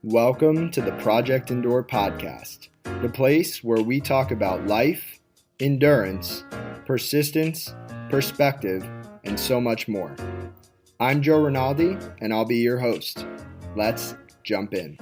Welcome to the Project Endure podcast, the place where we talk about life, endurance, persistence, perspective, and so much more. I'm Joe Rinaldi, and I'll be your host. Let's jump in.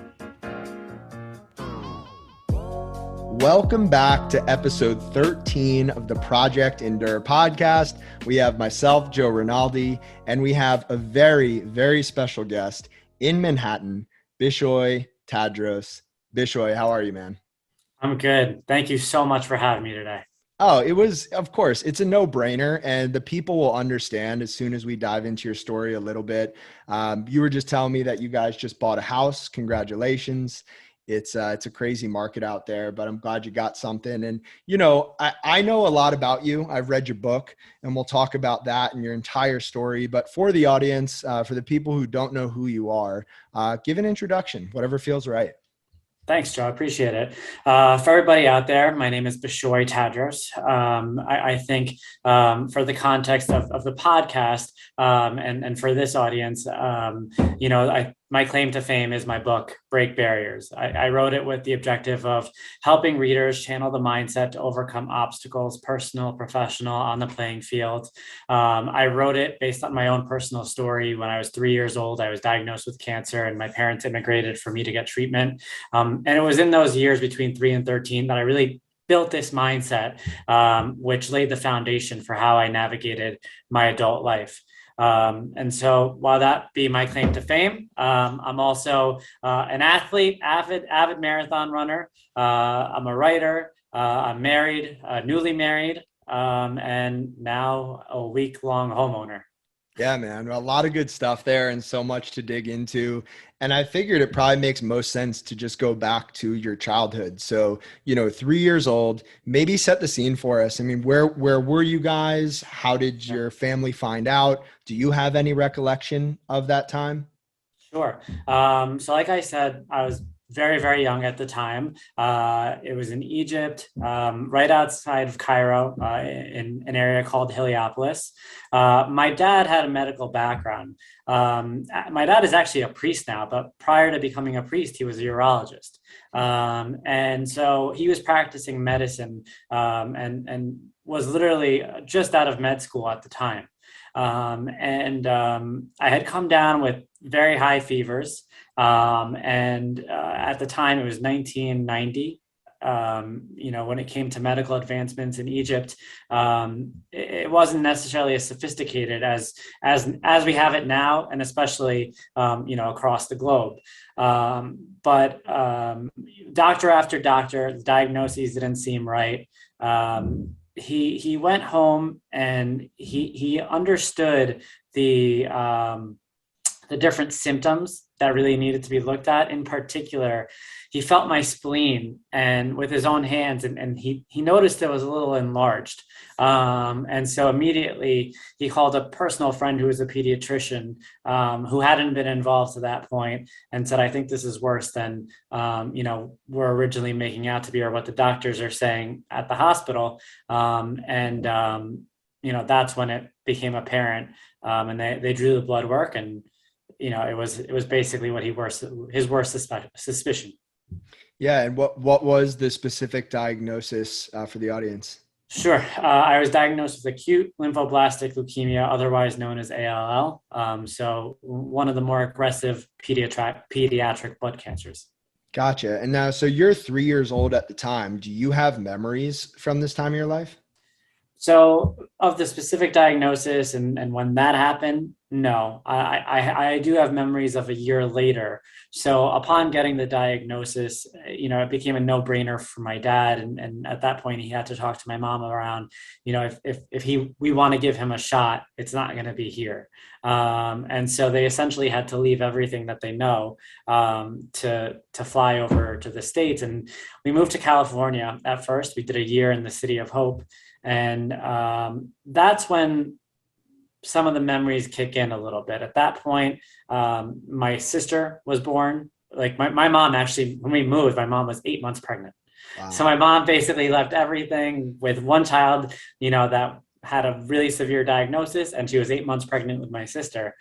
Welcome back to episode 13 of the Project Endure podcast. We have myself, Joe Rinaldi, and we have a very, very special guest in Manhattan, Bishoy Tadros. Bishoy, how are you, man? I'm good. Thank you so much for having me today. Oh, of course, it's a no-brainer, and the people will understand as soon as we dive into your story a little bit. You were just telling me that you guys just bought a house. Congratulations. It's a crazy market out there, but I'm glad you got something. And, I know a lot about you. I've read your book, and we'll talk about that and your entire story. But for the audience, for the people who don't know who you are, give an introduction, whatever feels right. Thanks, Joe. I appreciate it. For everybody out there, my name is Bishoy Tadros. I think for the context of the podcast and for this audience, my claim to fame is my book, Break Barriers. I wrote it with the objective of helping readers channel the mindset to overcome obstacles, personal, professional, on the playing field. I wrote it based on my own personal story. When I was 3 years old, I was diagnosed with cancer, and my parents immigrated for me to get treatment. And it was in those years between 3 and 13 that I really built this mindset, which laid the foundation for how I navigated my adult life. And so while that be my claim to fame, I'm also an athlete, avid marathon runner. I'm a writer. I'm married, newly married, and now a week-long homeowner. Yeah, man, a lot of good stuff there and so much to dig into. And I figured it probably makes most sense to just go back to your childhood. So, 3 years old, maybe set the scene for us. I mean, where were you guys? How did your family find out? Do you have any recollection of that time? Sure. So like I said, I was very, very young at the time. It was in Egypt, right outside of Cairo, in an area called Heliopolis. My dad had a medical background. My dad is actually a priest now, but prior to becoming a priest, he was a urologist. And so he was practicing medicine and was literally just out of med school at the time. I had come down with very high fevers. At the time it was 1990. When it came to medical advancements in Egypt, it wasn't necessarily as sophisticated as we have it now, and especially across the globe. But doctor after doctor, the diagnoses didn't seem right. He went home and he understood the different symptoms that really needed to be looked at. In particular, he felt my spleen and with his own hands, and he noticed it was a little enlarged. And so immediately he called a personal friend who was a pediatrician, who hadn't been involved to that point, and said, I think this is worse than, we're originally making out to be, or what the doctors are saying at the hospital. That's when it became apparent. And they drew the blood work, and it was basically his worst suspicion. Yeah. And what was the specific diagnosis for the audience? Sure. I was diagnosed with acute lymphoblastic leukemia, otherwise known as ALL. So one of the more aggressive pediatric blood cancers. Gotcha. And now, so you're 3 years old at the time. Do you have memories from this time of your life? So of the specific diagnosis and when that happened, no, I do have memories of a year later. So upon getting the diagnosis, it became a no-brainer for my dad. And at that point, he had to talk to my mom around, if we want to give him a shot, it's not going to be here. And so they essentially had to leave everything that they know to fly over to the States. And we moved to California at first. We did a year in the City of Hope. And that's when some of the memories kick in a little bit. At that point, my sister was born. Like my mom, actually, when we moved, my mom was 8 months pregnant. Wow. So my mom basically left everything with one child, that had a really severe diagnosis, and she was 8 months pregnant with my sister.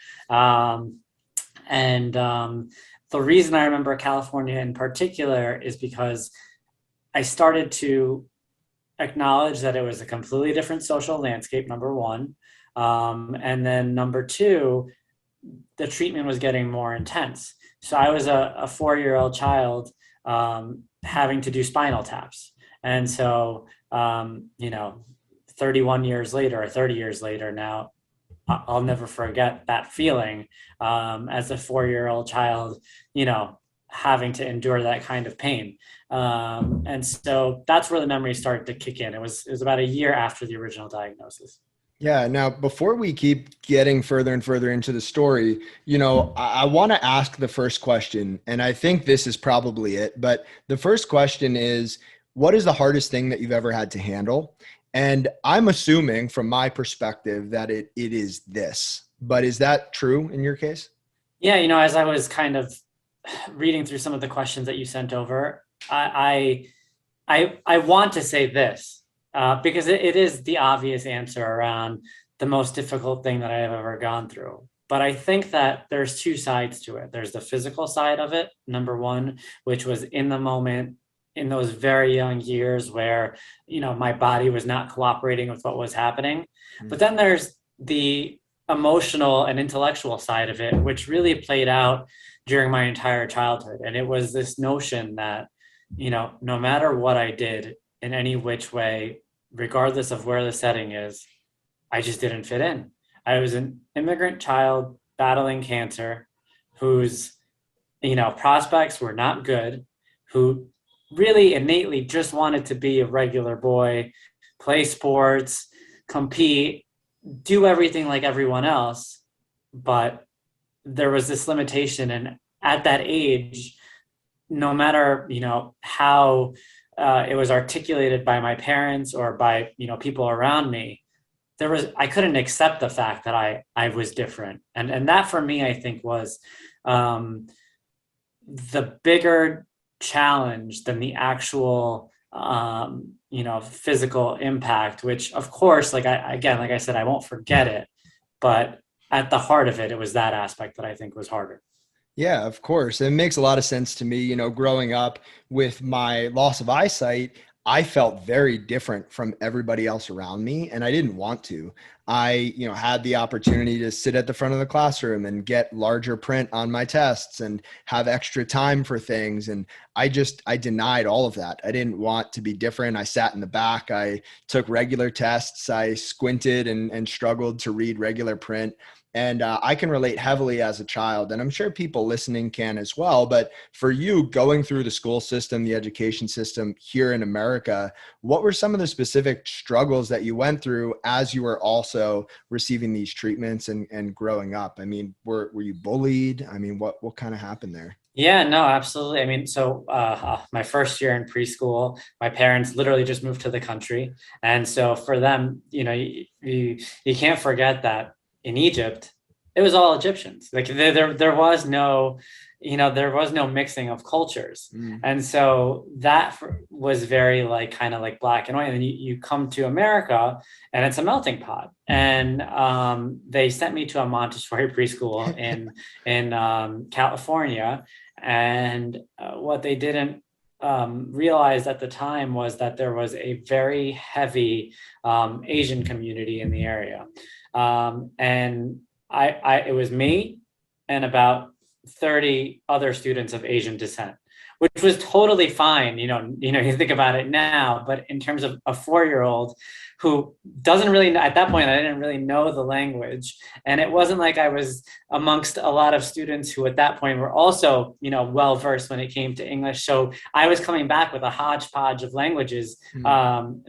the reason I remember California in particular is because I started to acknowledge that it was a completely different social landscape, number one. And then number two, the treatment was getting more intense. So I was a 4-year-old child having to do spinal taps. And so, 31 years later or 30 years later now, I'll never forget that feeling as a 4-year-old child, having to endure that kind of pain. And so that's where the memories started to kick in. It was about a year after the original diagnosis. Yeah. Now, before we keep getting further and further into the story, I want to ask the first question, and I think this is probably it. But the first question is, what is the hardest thing that you've ever had to handle? And I'm assuming from my perspective that it is this, but is that true in your case? Yeah, as I was kind of reading through some of the questions that you sent over, I want to say this because it is the obvious answer around the most difficult thing that I have ever gone through. But I think that there's two sides to it. There's the physical side of it, number one, which was in the moment in those very young years where, my body was not cooperating with what was happening. But then there's the emotional and intellectual side of it, which really played out during my entire childhood. And it was this notion that, no matter what I did in any which way, regardless of where the setting is, I just didn't fit in. I was an immigrant child battling cancer whose, prospects were not good, who really innately just wanted to be a regular boy, play sports, compete, do everything like everyone else. But there was this limitation. And at that age, no matter, how it was articulated by my parents or by, people around me, I couldn't accept the fact that I was different. And that for me, I think was the bigger challenge than the actual physical impact, which of course, like I said, I won't forget it, but at the heart of it, it was that aspect that I think was harder. Yeah, of course. It makes a lot of sense to me. Growing up with my loss of eyesight, I felt very different from everybody else around me, and I didn't want to. I, had the opportunity to sit at the front of the classroom and get larger print on my tests and have extra time for things. And I denied all of that. I didn't want to be different. I sat in the back. I took regular tests. I squinted and struggled to read regular print. And I can relate heavily as a child, and I'm sure people listening can as well. But for you, going through the school system, the education system here in America, what were some of the specific struggles that you went through as you were also receiving these treatments and growing up? I mean, were you bullied? I mean, what kind of happened there? Yeah, no, absolutely. I mean, so my first year in preschool, my parents literally just moved to the country. And so for them, you can't forget that in Egypt, it was all Egyptians. Like there was no, there was no mixing of cultures. And so that was very kind of like black and white. And then you come to America and it's a melting pot. And they sent me to a Montessori preschool in California. And what they didn't realized at the time was that there was a very heavy Asian community in the area. And it was me and about 30 other students of Asian descent, which was totally fine. You think about it now, but in terms of a 4-year-old who doesn't really, at that point, I didn't really know the language. And it wasn't like I was amongst a lot of students who at that point were also, well-versed when it came to English. So I was coming back with a hodgepodge of languages,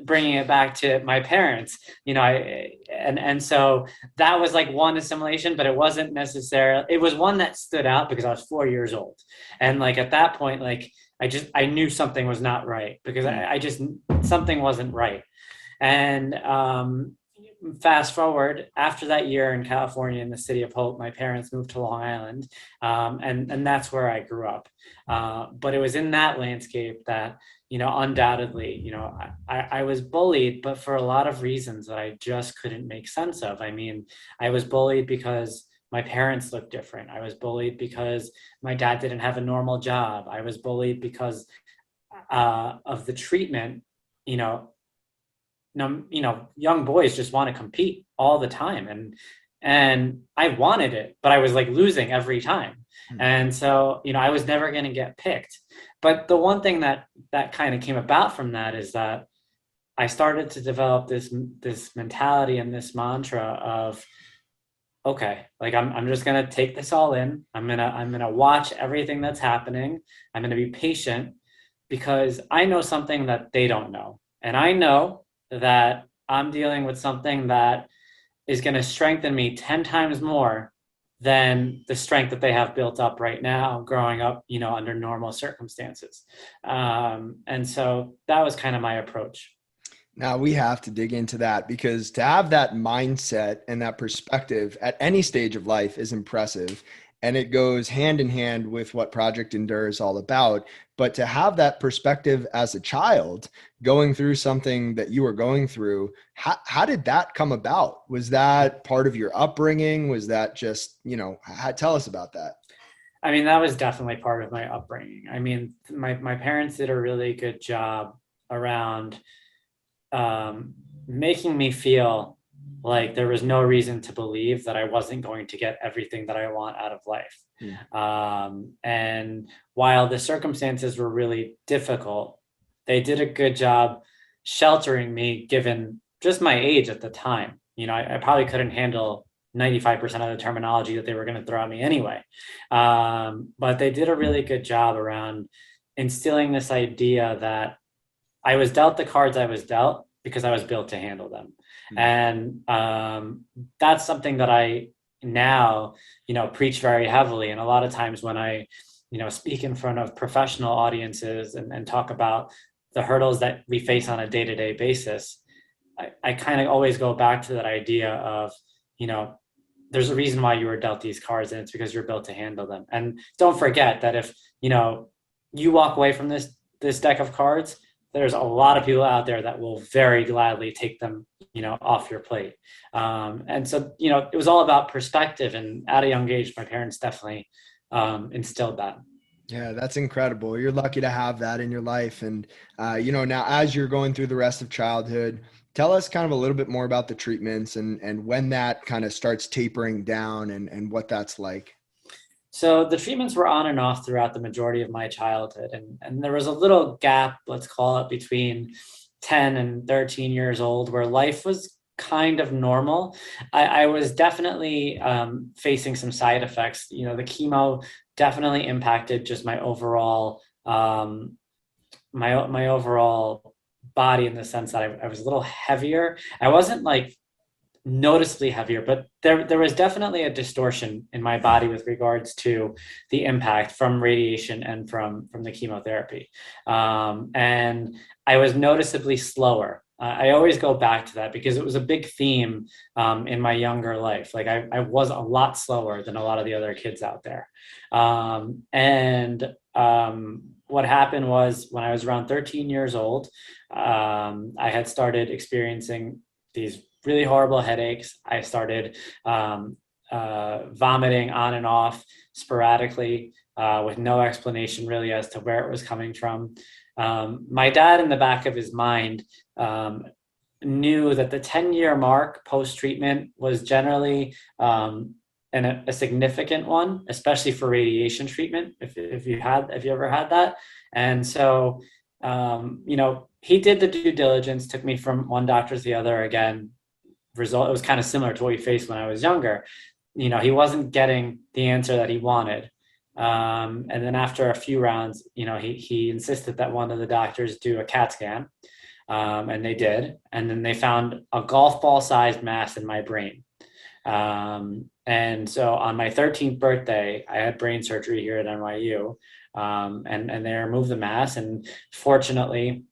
bringing it back to my parents, and so that was like one assimilation, but it wasn't necessarily, it was one that stood out because I was 4 years old. And at that point, I knew something was not right because I just, something wasn't right. And fast forward, after that year in California in the city of Hope, my parents moved to Long Island, and that's where I grew up. But it was in that landscape that, undoubtedly, I was bullied, but for a lot of reasons that I just couldn't make sense of. I mean, I was bullied because my parents looked different. I was bullied because my dad didn't have a normal job. I was bullied because of the treatment. You know, young boys just want to compete all the time, and I wanted it, but I was like losing every time. And so, I was never going to get picked. But the one thing that kind of came about from that is that I started to develop this mentality and this mantra of, okay, like I'm just gonna take this all in. I'm gonna watch everything that's happening. I'm gonna be patient because I know something that they don't know, and I know that I'm dealing with something that is going to strengthen me 10 times more than the strength that they have built up right now growing up, under normal circumstances. And so that was kind of my approach. Now we have to dig into that, because to have that mindset and that perspective at any stage of life is impressive. And it goes hand in hand with what Project Endure is all about. But to have that perspective as a child going through something that you were going through, how did that come about? Was that part of your upbringing? Was that just, tell us about that. I mean, that was definitely part of my upbringing. I mean, my parents did a really good job around making me feel like there was no reason to believe that I wasn't going to get everything that I want out of life. And while the circumstances were really difficult, they did a good job sheltering me given just my age at the time. I probably couldn't handle 95% of the terminology that they were going to throw at me anyway. But they did a really good job around instilling this idea that I was dealt the cards I was dealt because I was built to handle them. And that's something that I now, preach very heavily. And a lot of times when I, speak in front of professional audiences and talk about the hurdles that we face on a day-to-day basis, I kind of always go back to that idea of, there's a reason why you were dealt these cards, and it's because you're built to handle them. And don't forget that if, you walk away from this deck of cards, there's a lot of people out there that will very gladly take them, off your plate. And so, it was all about perspective. And at a young age, my parents definitely instilled that. Yeah, that's incredible. You're lucky to have that in your life. And, now as you're going through the rest of childhood, tell us kind of a little bit more about the treatments and when that kind of starts tapering down and what that's like. So the treatments were on and off throughout the majority of my childhood. And there was a little gap, let's call it, between 10 and 13 years old where life was kind of normal. I was definitely facing some side effects. The chemo definitely impacted just my overall, my overall body, in the sense that I was a little heavier. I wasn't like noticeably heavier, but there was definitely a distortion in my body with regards to the impact from radiation and from the chemotherapy. And I was noticeably slower. I always go back to that because it was a big theme in my younger life. Like I was a lot slower than a lot of the other kids out there. What happened was when I was around 13 years old, I had started experiencing these really horrible headaches. I started vomiting on and off sporadically with no explanation really as to where it was coming from. My dad, in the back of his mind, knew that the 10-year mark post-treatment was generally a significant one, especially for radiation treatment, if you ever had that. And so, he did the due diligence, took me from one doctor to the other. Again, it was kind of similar to what we faced when I was younger. He wasn't getting the answer that he wanted. And then after a few rounds, he insisted that one of the doctors do a CAT scan. And they did. And then they found a golf ball sized mass in my brain. And so on my 13th birthday, I had brain surgery here at NYU. And they removed the mass. And fortunately,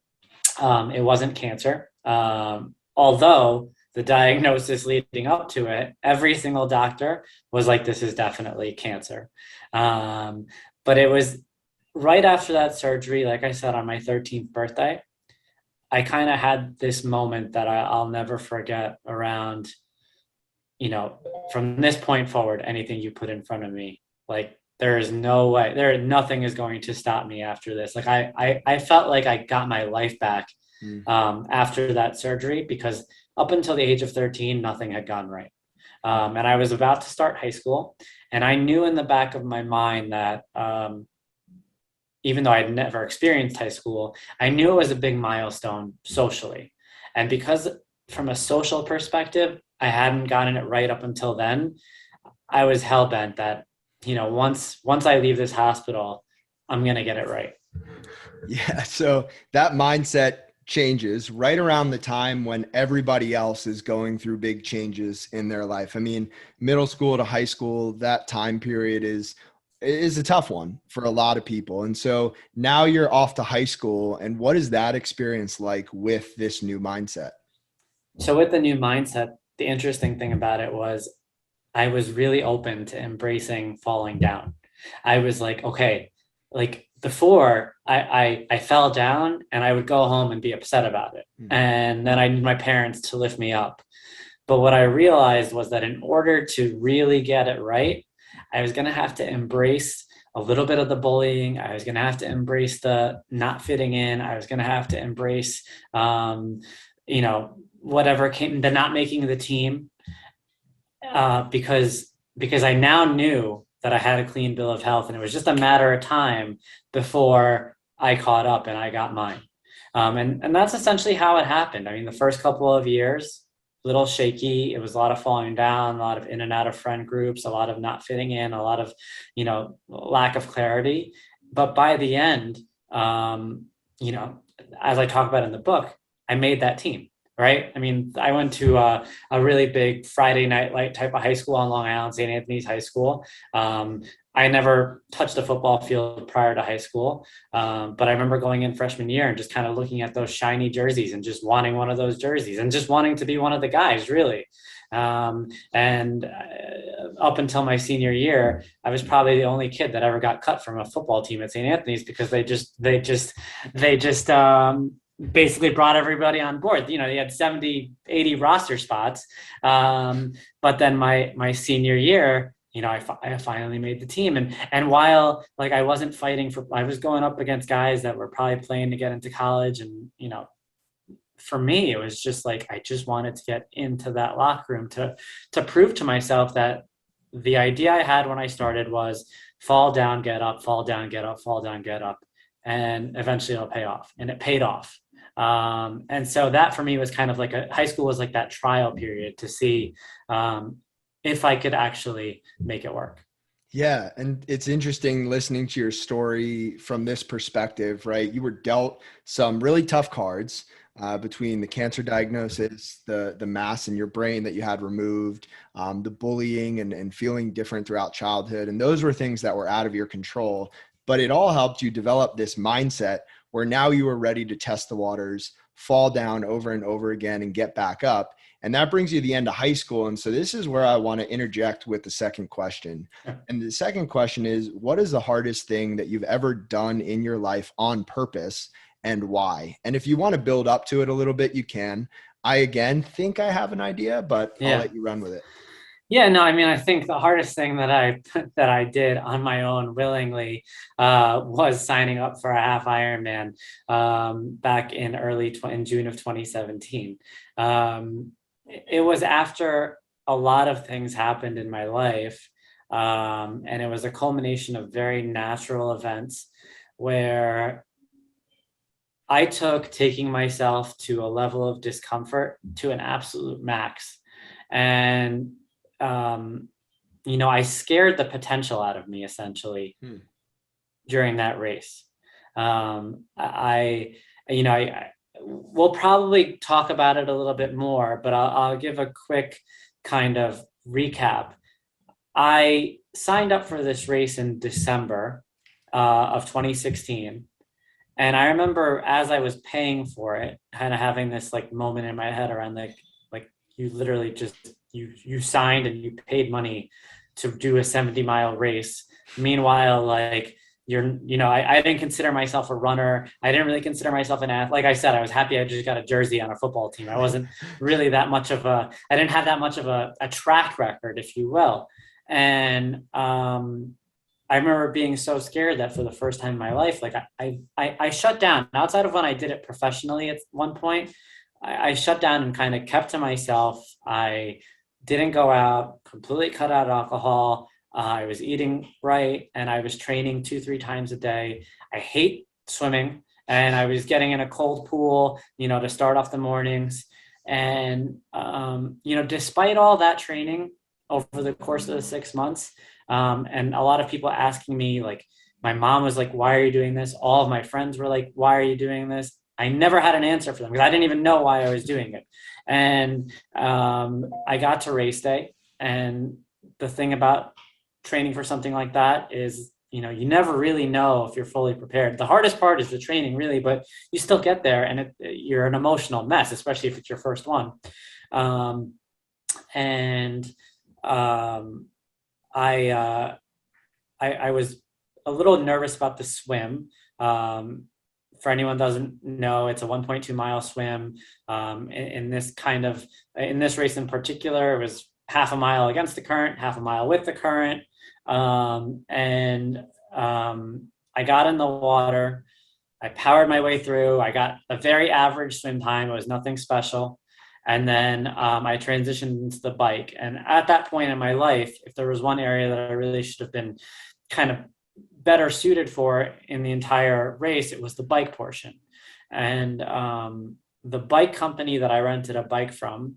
it wasn't cancer. Although the diagnosis leading up to it, every single doctor was like, this is definitely cancer. But it was right after that surgery, like I said, on my 13th birthday, I kind of had this moment that I'll never forget around, from this point forward, anything you put in front of me, like there is no way, nothing is going to stop me after this. Like I felt like I got my life back Mm. after that surgery, because up until the age of 13, nothing had gone right. And I was about to start high school, and I knew in the back of my mind that even though I'd never experienced high school, I knew it was a big milestone socially. And because from a social perspective, I hadn't gotten it right up until then, I was hell bent that, once I leave this hospital, I'm going to get it right. Yeah. So that mindset changes right around the time when everybody else is going through big changes in their life. I mean, middle school to high school, that time period is a tough one for a lot of people. And so now you're off to high school. And what is that experience like with this new mindset? So with the new mindset, the interesting thing about it was I was really open to embracing falling down. I was like, okay, like before I fell down and I would go home and be upset about it. Mm. And then I need my parents to lift me up. But what I realized was that in order to really get it right, I was going to have to embrace a little bit of the bullying. I was going to have to embrace the not fitting in. I was going to have to embrace, whatever came, the not making the team, because I now knew that I had a clean bill of health, and it was just a matter of time before I caught up and I got mine. And that's essentially how it happened. I mean, the first couple of years, a little shaky. It was a lot of falling down, a lot of in and out of friend groups, a lot of not fitting in, a lot of, lack of clarity. But by the end, as I talk about in the book, I made that team. Right. I mean, I went to a really big Friday night light type of high school on Long Island, St. Anthony's High School. I never touched a football field prior to high school. But I remember going in freshman year and just kind of looking at those shiny jerseys and just wanting one of those jerseys and just wanting to be one of the guys, really. And up until my senior year, I was probably the only kid that ever got cut from a football team at St. Anthony's, because they just basically brought everybody on board. They had 70, 80 roster spots. But then my senior year, I finally made the team. And while like I wasn't fighting I was going up against guys that were probably playing to get into college. And, for me, it was just like, I just wanted to get into that locker room to prove to myself that the idea I had when I started was fall down, get up, fall down, get up, fall down, get up. And eventually it'll pay off. And it paid off. And so that for me was kind of like high school was like that trial period to see if I could actually make it work. Yeah. And it's interesting listening to your story from this perspective, right? You were dealt some really tough cards between the cancer diagnosis, the mass in your brain that you had removed, the bullying and feeling different throughout childhood. And those were things that were out of your control, but it all helped you develop this mindset where now you were ready to test the waters, fall down over and over again and get back up. And that brings you to the end of high school. And so this is where I want to interject with the second question. And the second question is, what is the hardest thing that you've ever done in your life on purpose, and why? And if you want to build up to it a little bit, you can. I, again, think I have an idea, but I'll let you run with it. Yeah, no, I mean, I think the hardest thing that I did on my own willingly was signing up for a half Ironman back in in June of 2017. It was after a lot of things happened in my life, and it was a culmination of very natural events where I took taking myself to a level of discomfort to an absolute max. And I scared the potential out of me essentially during that race. We'll probably talk about it a little bit more, but I'll give a quick kind of recap. I signed up for this race in December of 2016. And I remember as I was paying for it, kind of having this like moment in my head around like you literally just, you signed and you paid money to do a 70-mile race. Meanwhile, like I didn't consider myself a runner. I didn't really consider myself an athlete. Like I said, I was happy I just got a jersey on a football team. I wasn't really I didn't have that much of a track record, if you will. And I remember being so scared that for the first time in my life, like I shut down. Outside of when I did it professionally at one point, I shut down and kind of kept to myself. I didn't go out, completely cut out alcohol. I was eating right, and I was training 2-3 times a day. I hate swimming, and I was getting in a cold pool, to start off the mornings. And, despite all that training over the course of the 6 months, and a lot of people asking me, like, my mom was like, why are you doing this? All of my friends were like, why are you doing this? I never had an answer for them because I didn't even know why I was doing it. And I got to race day. And the thing about training for something like that is, you never really know if you're fully prepared. The hardest part is the training, really, but you still get there, and you're an emotional mess, especially if it's your first one. And I was a little nervous about the swim. For anyone who doesn't know, it's a 1.2 mile swim. In this race in particular, it was half a mile against the current, half a mile with the current. I got in the water. I powered my way through. I got a very average swim time. It was nothing special. And then I transitioned into the bike. And at that point in my life, if there was one area that I really should have been kind of better suited for in the entire race, it was the bike portion. And the bike company that I rented a bike from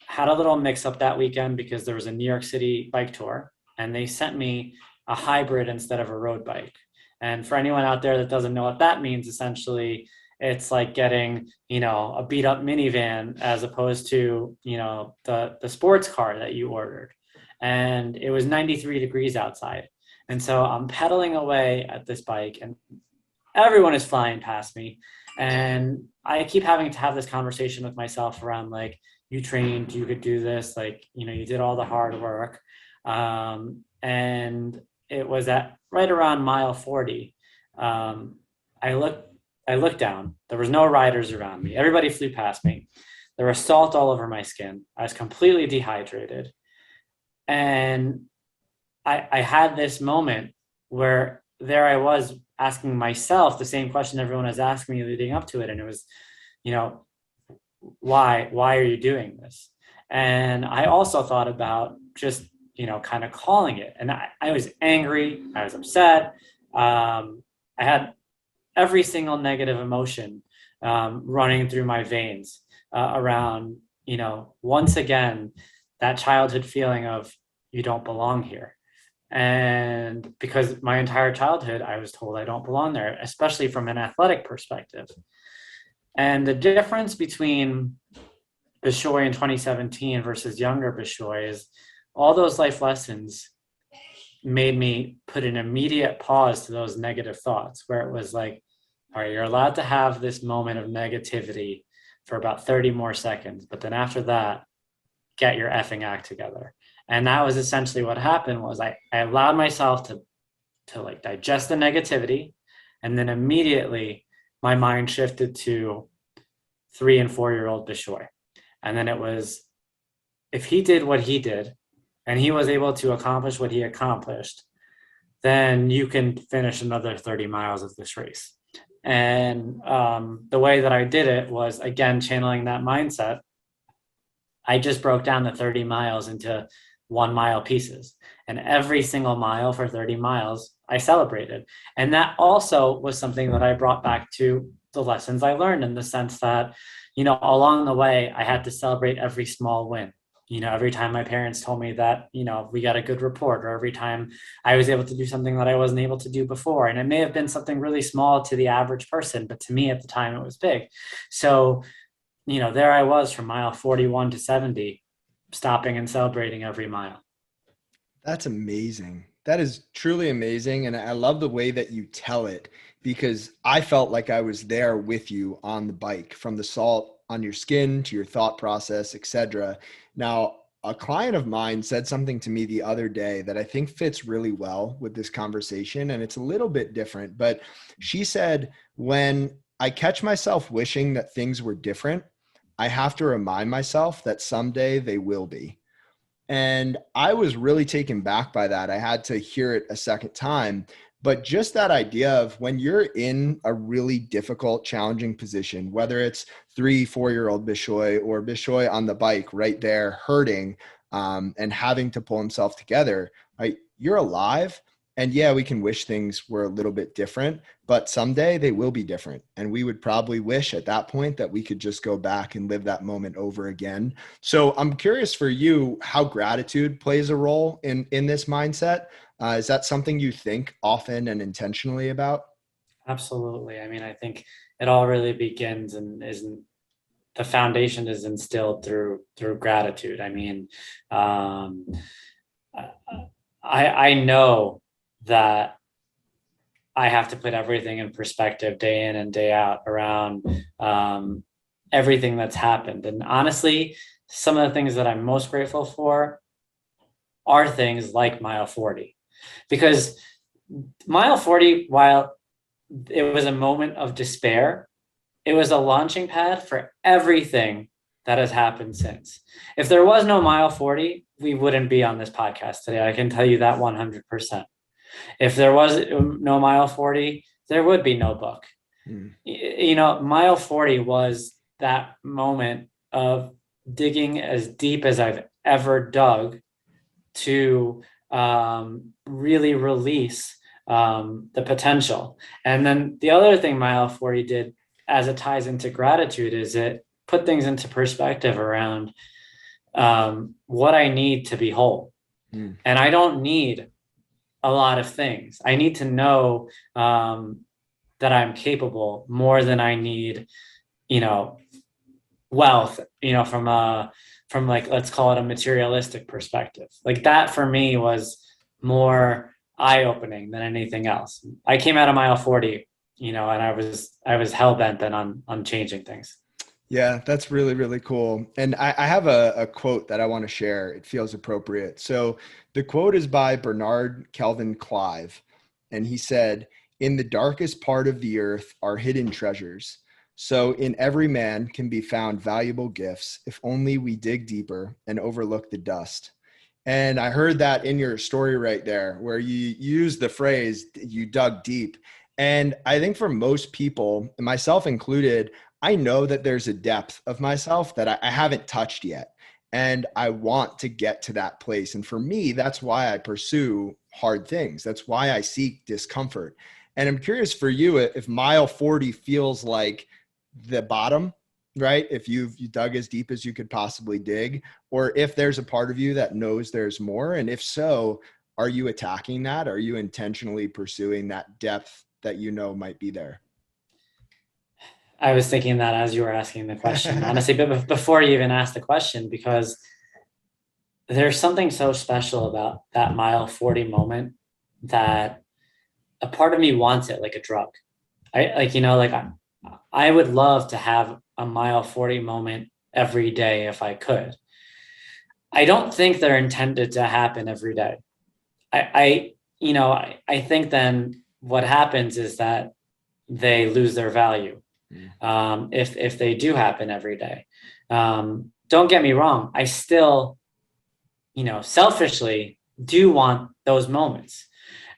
had a little mix up that weekend because there was a New York City bike tour, and they sent me a hybrid instead of a road bike. And for anyone out there that doesn't know what that means, essentially, it's like getting, a beat up minivan as opposed to, the sports car that you ordered. And it was 93 degrees outside. And so I'm pedaling away at this bike, and everyone is flying past me. And I keep having to have this conversation with myself around, like, you trained, you could do this, like, you did all the hard work. And it was at right around mile 40. I looked down. There was no riders around me. Everybody flew past me. There was salt all over my skin. I was completely dehydrated. And I had this moment where there I was asking myself the same question everyone was asking me leading up to it. And it was, why are you doing this? And I also thought about just, kind of calling it. And I was angry. I was upset. I had every single negative emotion running through my veins around, once again, that childhood feeling of you don't belong here. And because my entire childhood, I was told I don't belong there, especially from an athletic perspective. And the difference between Bishoy in 2017 versus younger Bishoy is all those life lessons made me put an immediate pause to those negative thoughts, where it was like, all right, you're allowed to have this moment of negativity for about 30 more seconds. But then after that, get your effing act together. And that was essentially what happened. Was I allowed myself to like digest the negativity, and then immediately my mind shifted to 3 and 4-year-old Bishoy. And then it was, if he did what he did and he was able to accomplish what he accomplished, then you can finish another 30 miles of this race. And the way that I did it was, again, channeling that mindset. I just broke down the 30 miles into 1-mile pieces, and every single mile for 30 miles I celebrated. And that also was something that I brought back to the lessons I learned, in the sense that, along the way, I had to celebrate every small win. Every time my parents told me that, we got a good report, or every time I was able to do something that I wasn't able to do before. And it may have been something really small to the average person, but to me at the time it was big. So, there I was from mile 41 to 70, stopping and celebrating every mile. That's amazing. That is truly amazing. And I love the way that you tell it, because I felt like I was there with you on the bike, from the salt on your skin to your thought process, etc. Now, a client of mine said something to me the other day that I think fits really well with this conversation. And it's a little bit different, but she said, when I catch myself wishing that things were different, I have to remind myself that someday they will be. And I was really taken back by that. I had to hear it a second time. But just that idea of when you're in a really difficult, challenging position, whether it's 3, 4-year-old Bishoy or Bishoy on the bike right there hurting and having to pull himself together, right? You're alive. And yeah, we can wish things were a little bit different, but someday they will be different. And we would probably wish at that point that we could just go back and live that moment over again. So I'm curious for you how gratitude plays a role in this mindset. Is that something you think often and intentionally about? Absolutely. I mean, I think it all really begins and isn't the foundation is instilled through gratitude. I mean, I know that I have to put everything in perspective day in and day out around everything that's happened. And honestly, some of the things that I'm most grateful for are things like mile 40, because mile 40, while it was a moment of despair, it was a launching pad for everything that has happened since. If there was no mile 40, we wouldn't be on this podcast today. I can tell you that 100%. If there was no mile 40, there would be no book. You know, mile 40 was that moment of digging as deep as I've ever dug to really release the potential. And then the other thing mile 40 did, as it ties into gratitude, is it put things into perspective around what I need to be whole. And I don't need a lot of things. I need to know that I'm capable more than I need, you know, wealth, you know, from like, let's call it a materialistic perspective. Like that for me was more eye-opening than anything else. I came out of mile 40, you know, and I was hell-bent then on changing things. Yeah, that's really, really cool. And I have a quote that I want to share. It feels appropriate. So the quote is by Bernard Kelvin Clive. And he said, "In the darkest part of the earth are hidden treasures. So in every man can be found valuable gifts if only we dig deeper and overlook the dust." And I heard that in your story right there, where you used the phrase, you dug deep. And I think for most people, myself included, I know that there's a depth of myself that I haven't touched yet. And I want to get to that place. And for me, that's why I pursue hard things. That's why I seek discomfort. And I'm curious for you, if mile 40 feels like the bottom, right? If you dug as deep as you could possibly dig, or if there's a part of you that knows there's more. And if so, are you attacking that? Are you intentionally pursuing that depth that you know might be there? I was thinking that as you were asking the question, honestly, but before you even asked the question, because there's something so special about that mile 40 moment that a part of me wants it like a drug. I would love to have a mile 40 moment every day if I could. I don't think they're intended to happen every day. I think then what happens is that they lose their value. If they do happen every day. Don't get me wrong. I still, selfishly do want those moments.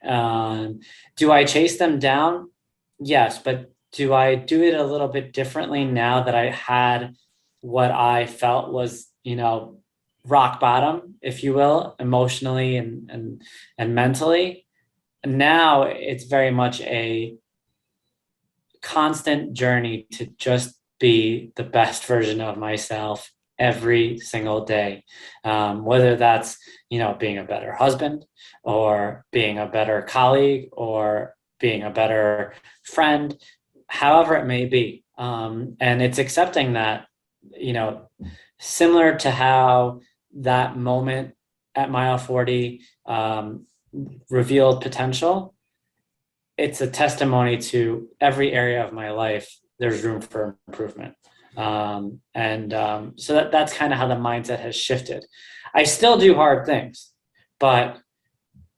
Do I chase them down? Yes, but do I do it a little bit differently now that I had what I felt was, rock bottom, if you will, emotionally and mentally? Now it's very much a constant journey to just be the best version of myself every single day. Whether that's, being a better husband or being a better colleague or being a better friend, however it may be. And it's accepting that, similar to how that moment at mile 40 revealed potential, it's a testimony to every area of my life. There's room for improvement. So that's kind of how the mindset has shifted. I still do hard things, but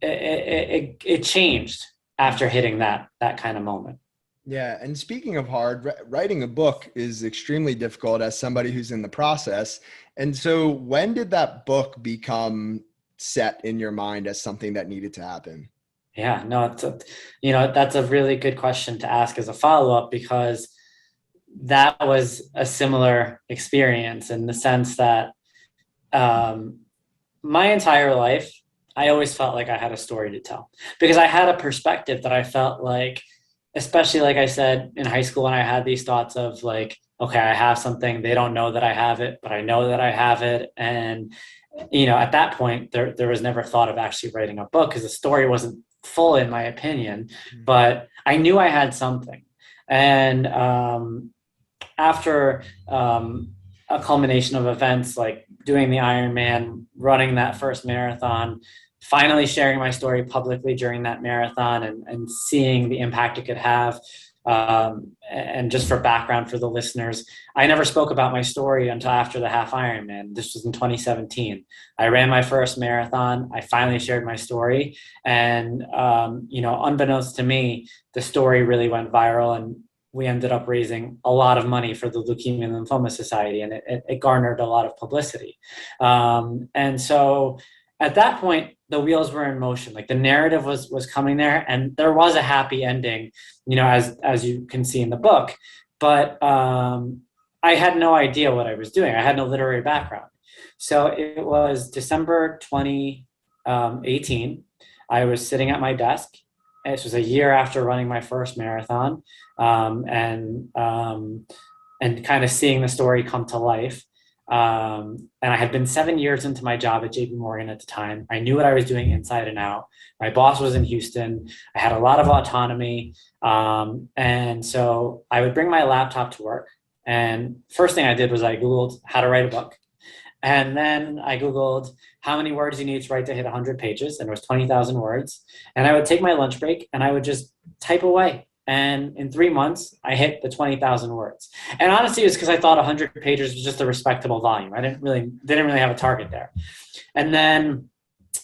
it changed after hitting that kind of moment. Yeah. And speaking of hard, writing a book is extremely difficult as somebody who's in the process. And so when did that book become set in your mind as something that needed to happen? Yeah, no, that's a really good question to ask as a follow-up, because that was a similar experience in the sense that um, my entire life, I always felt like I had a story to tell because I had a perspective that I felt like, especially like I said in high school, when I had these thoughts of like, okay, I have something, they don't know that I have it, but I know that I have it. And, at that point, there was never thought of actually writing a book because the story wasn't full, in my opinion, but I knew I had something. And after a culmination of events like doing the Ironman, running that first marathon, finally sharing my story publicly during that marathon, and seeing the impact it could have. And just for background for the listeners, I never spoke about my story until after the half Ironman. This was in 2017. I ran my first marathon. I finally shared my story. And, unbeknownst to me, the story really went viral, and we ended up raising a lot of money for the Leukemia and Lymphoma Society, and it garnered a lot of publicity. And so at that point, the wheels were in motion. Like the narrative was coming there, and there was a happy ending, as you can see in the book. But I had no idea what I was doing. I had no literary background. So it was December 2018. I was sitting at my desk. This was a year after running my first marathon, and kind of seeing the story come to life. And I had been 7 years into my job at JP Morgan at the time. I knew what I was doing inside and out. My boss was in Houston. I had a lot of autonomy. And so I would bring my laptop to work. And first thing I did was I Googled how to write a book. And then I Googled how many words you need to write to hit 100 pages. And it was 20,000 words. And I would take my lunch break and I would just type away. And in 3 months, I hit the 20,000 words. And honestly, it was because I thought 100 pages was just a respectable volume. I didn't really have a target there. And then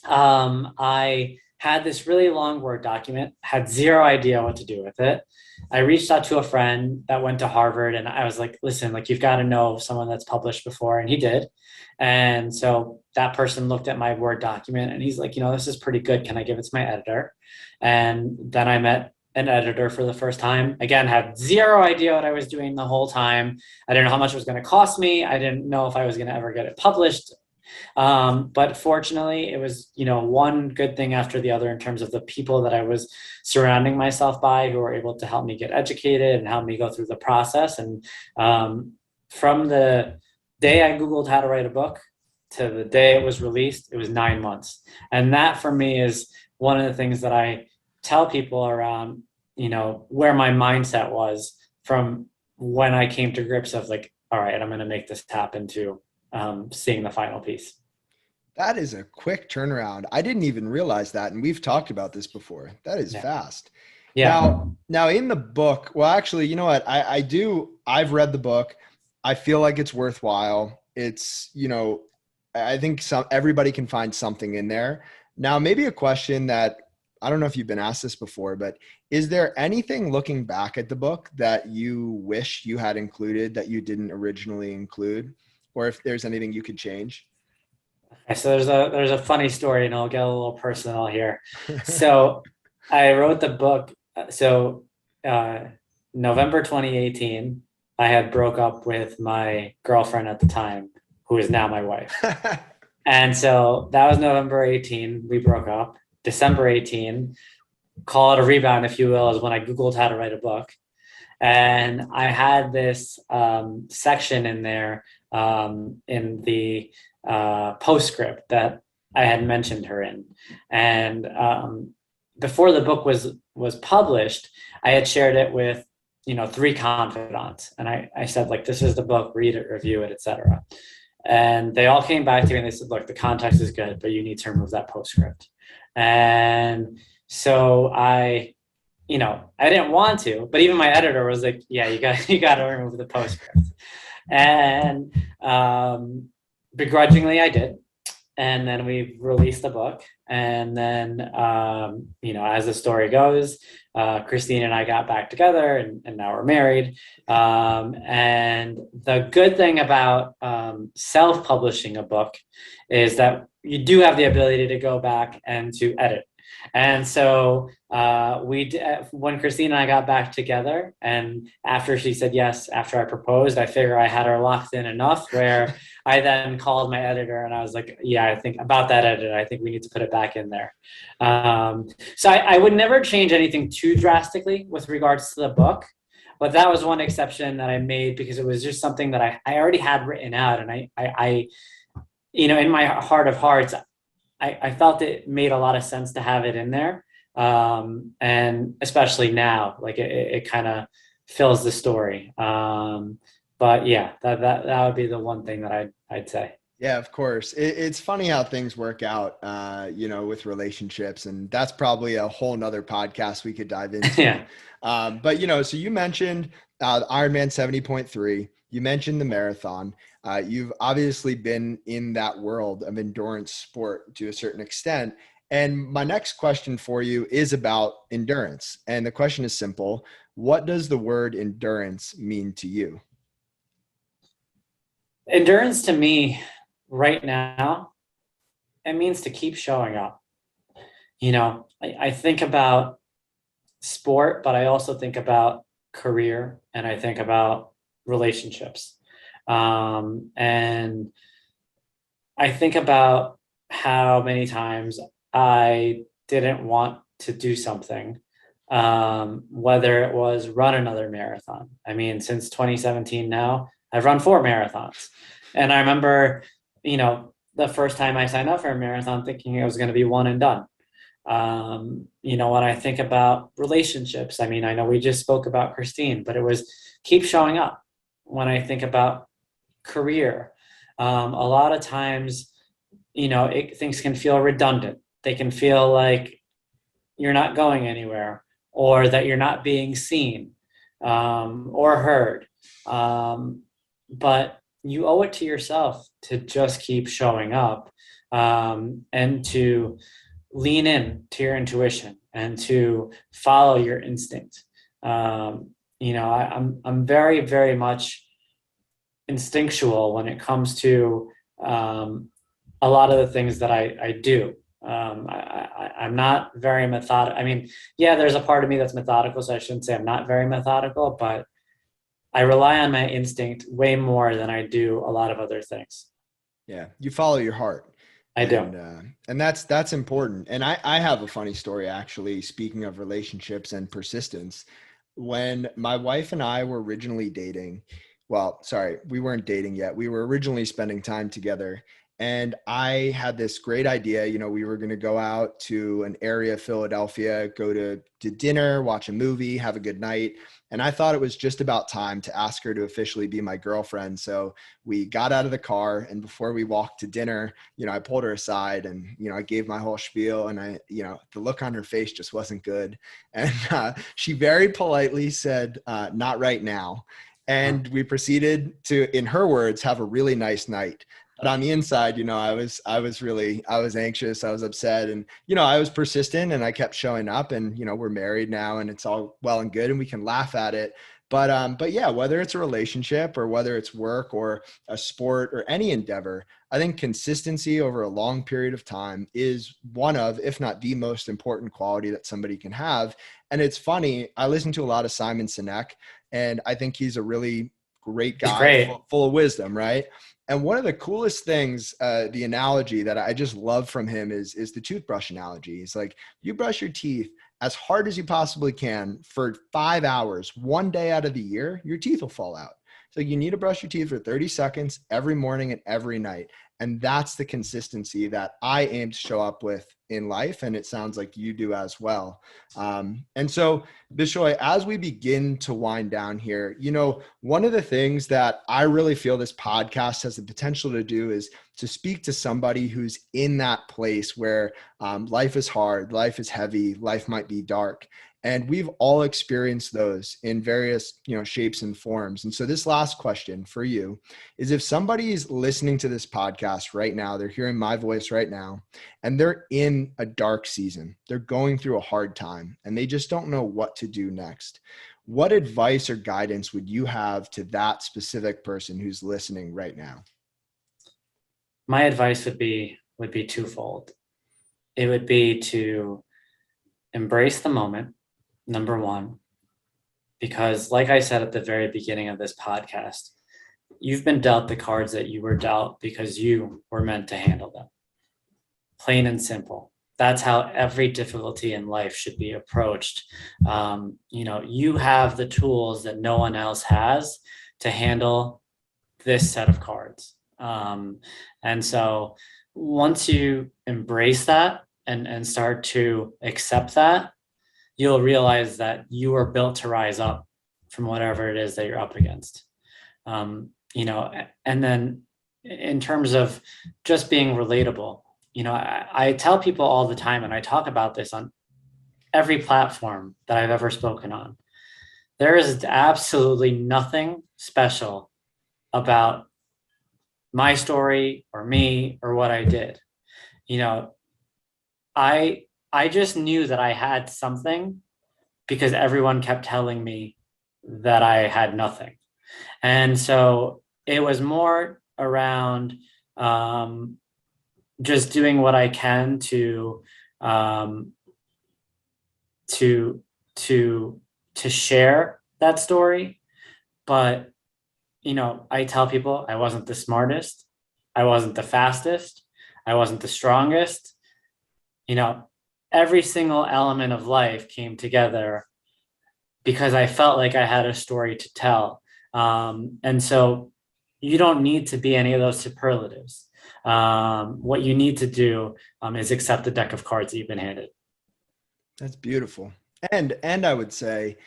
I had this really long Word document, had zero idea what to do with it. I reached out to a friend that went to Harvard, and I was like, listen, like, you've got to know someone that's published before. And he did. And so that person looked at my Word document and he's like, this is pretty good. Can I give it to my editor? And then I met an editor for the first time. Again, had zero idea what I was doing the whole time. I didn't know how much it was going to cost me. I didn't know if I was going to ever get it published. But fortunately, it was, one good thing after the other in terms of the people that I was surrounding myself by who were able to help me get educated and help me go through the process. And from the day I Googled how to write a book to the day it was released, it was 9 months. And that for me is one of the things that I tell people around, where my mindset was from when I came to grips of like, all right, I'm going to make this happen to seeing the final piece. That is a quick turnaround. I didn't even realize that. And we've talked about this before. That is fast. Yeah. Now in the book, well, actually, you know what? I've read the book. I feel like it's worthwhile. It's, I think everybody can find something in there. Now, maybe a question that I don't know if you've been asked this before, but is there anything looking back at the book that you wish you had included that you didn't originally include? Or if there's anything you could change? Okay, so there's a funny story, and I'll get a little personal here. So I wrote the book. So November 2018, I had broke up with my girlfriend at the time, who is now my wife. And so that was November 18. We broke up. December 18, call it a rebound, if you will, is when I Googled how to write a book. And I had this section in there in the postscript that I had mentioned her in. And before the book was published, I had shared it with 3 confidants. And I said, like, this is the book, read it, review it, etc. And they all came back to me and they said, look, the context is good, but you need to remove that postscript. And so I didn't want to, but even my editor was like, yeah, you got to remove the postscript. And begrudgingly I did. and then we released the book. And then, as the story goes, Christine and I got back together, and now we're married. And the good thing about self-publishing a book is that you do have the ability to go back and to edit. And so when Christine and I got back together, and after she said yes, after I proposed, I figure I had her locked in enough where I then called my editor and I was like, yeah, I think about that edit, I think we need to put it back in there. So I would never change anything too drastically with regards to the book. But that was one exception that I made because it was just something that I already had written out. And I in my heart of hearts, I felt it made a lot of sense to have it in there. And especially now, like it kind of fills the story. But yeah, that would be the one thing that I'd say. Yeah, of course. It's funny how things work out, with relationships, and that's probably a whole nother podcast we could dive into. Yeah. But, so you mentioned Ironman 70.3, you mentioned the marathon. You've obviously been in that world of endurance sport to a certain extent. And my next question for you is about endurance. And the question is simple. What does the word endurance mean to you? Endurance to me right now, it means to keep showing up. I think about sport, but I also think about career, and I think about relationships. And I think about how many times I didn't want to do something, whether it was run another marathon. I mean, since 2017 now, I've run 4 marathons. And I remember, the first time I signed up for a marathon thinking it was going to be one and done. When I think about relationships, I mean, I know we just spoke about Christine, but it was keep showing up. When I think about career, a lot of times, things can feel redundant. They can feel like you're not going anywhere, or that you're not being seen, or heard. But you owe it to yourself to just keep showing up, and to lean in to your intuition and to follow your instinct. I'm very, very much instinctual when it comes to a lot of the things that I do. I'm not very methodical. I mean, yeah, there's a part of me that's methodical, so I shouldn't say I'm not very methodical, but I rely on my instinct way more than I do a lot of other things. Yeah, you follow your heart. I do. And that's important. And I have a funny story, actually, speaking of relationships and persistence. When my wife and I were originally dating, well, sorry, we weren't dating yet. We were originally spending time together. And I had this great idea. We were going to go out to an area of Philadelphia, go to dinner, watch a movie, have a good night. And I thought it was just about time to ask her to officially be my girlfriend. So we got out of the car, and before we walked to dinner, I pulled her aside and, I gave my whole spiel, and the look on her face just wasn't good. And she very politely said, not right now. And we proceeded to, in her words, have a really nice night. But on the inside, I was anxious. I was upset, and, I was persistent, and I kept showing up, and, we're married now, and it's all well and good, and we can laugh at it. But yeah, whether it's a relationship or whether it's work or a sport or any endeavor, I think consistency over a long period of time is one of, if not the most important quality that somebody can have. And it's funny, I listen to a lot of Simon Sinek, and I think he's a really great guy, full of wisdom, right? And one of the coolest things, the analogy that I just love from him is the toothbrush analogy. He's like, you brush your teeth as hard as you possibly can for 5 hours, one day out of the year, your teeth will fall out. So you need to brush your teeth for 30 seconds every morning and every night. And that's the consistency that I aim to show up with in life. And it sounds like you do as well. And so, Bishoy, as we begin to wind down here, one of the things that I really feel this podcast has the potential to do is to speak to somebody who's in that place where life is hard, life is heavy, life might be dark. And we've all experienced those in various, shapes and forms. And so this last question for you is, if somebody is listening to this podcast podcast right now, they're hearing my voice right now, and they're in a dark season. They're going through a hard time and they just don't know what to do next. What advice or guidance would you have to that specific person who's listening right now? My advice would be twofold. It would be to embrace the moment, number one, because like I said at the very beginning of this podcast, you've been dealt the cards that you were dealt because you were meant to handle them. Plain and simple. That's how every difficulty in life should be approached. You have the tools that no one else has to handle this set of cards. And so once you embrace that and start to accept that, you'll realize that you are built to rise up from whatever it is that you're up against. And then in terms of just being relatable, I tell people all the time, and I talk about this on every platform that I've ever spoken on. There is absolutely nothing special about my story or me or what I did. I just knew that I had something because everyone kept telling me that I had nothing. And so it was more around just doing what I can to share that story. But, I tell people I wasn't the smartest. I wasn't the fastest. I wasn't the strongest. Every single element of life came together because I felt like I had a story to tell. And so you don't need to be any of those superlatives. What you need to do is accept the deck of cards that you've been handed. That's beautiful. And I would say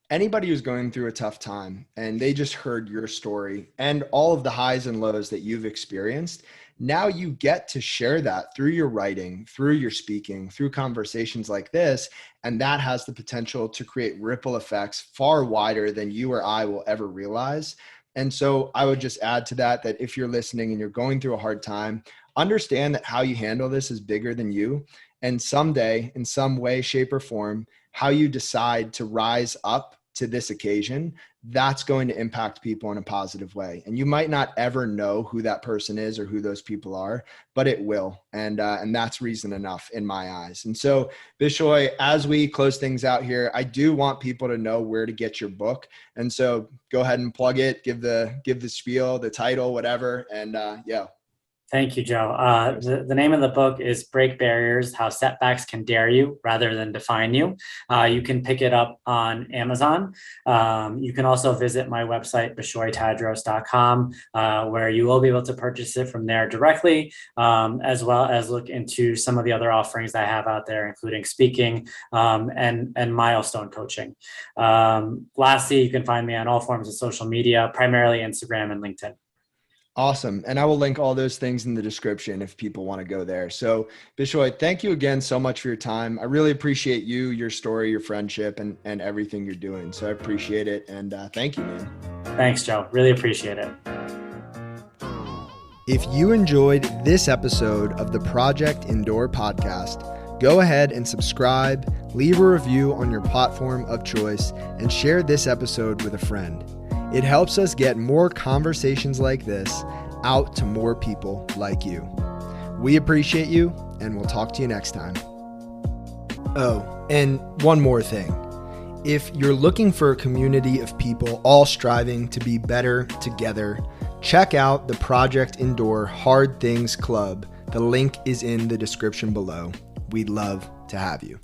anybody who's going through a tough time and they just heard your story and all of the highs and lows that you've experienced, now you get to share that through your writing, through your speaking, through conversations like this. And that has the potential to create ripple effects far wider than you or I will ever realize. And so I would just add to that if you're listening and you're going through a hard time, understand that how you handle this is bigger than you. And someday, in some way, shape, or form, how you decide to rise up to this occasion, that's going to impact people in a positive way. And you might not ever know who that person is or who those people are, but it will. And that's reason enough in my eyes. And so, Bishoy, as we close things out here, I do want people to know where to get your book. And so go ahead and plug it, give the spiel, the title, whatever. And yeah. Thank you, Joe. The name of the book is Break Barriers, How Setbacks Can Dare You Rather Than Define You. You can pick it up on Amazon. You can also visit my website, bishoytadros.com, where you will be able to purchase it from there directly, as well as look into some of the other offerings I have out there, including speaking and milestone coaching. Lastly, you can find me on all forms of social media, primarily Instagram and LinkedIn. Awesome. And I will link all those things in the description if people want to go there. So Bishoy, thank you again so much for your time. I really appreciate you, your story, your friendship, and everything you're doing. So I appreciate it. And thank you, man. Thanks, Joe. Really appreciate it. If you enjoyed this episode of the Project Indoor podcast, go ahead and subscribe, leave a review on your platform of choice, and share this episode with a friend. It helps us get more conversations like this out to more people like you. We appreciate you, and we'll talk to you next time. Oh, and one more thing. If you're looking for a community of people all striving to be better together, check out the Project Indoor Hard Things Club. The link is in the description below. We'd love to have you.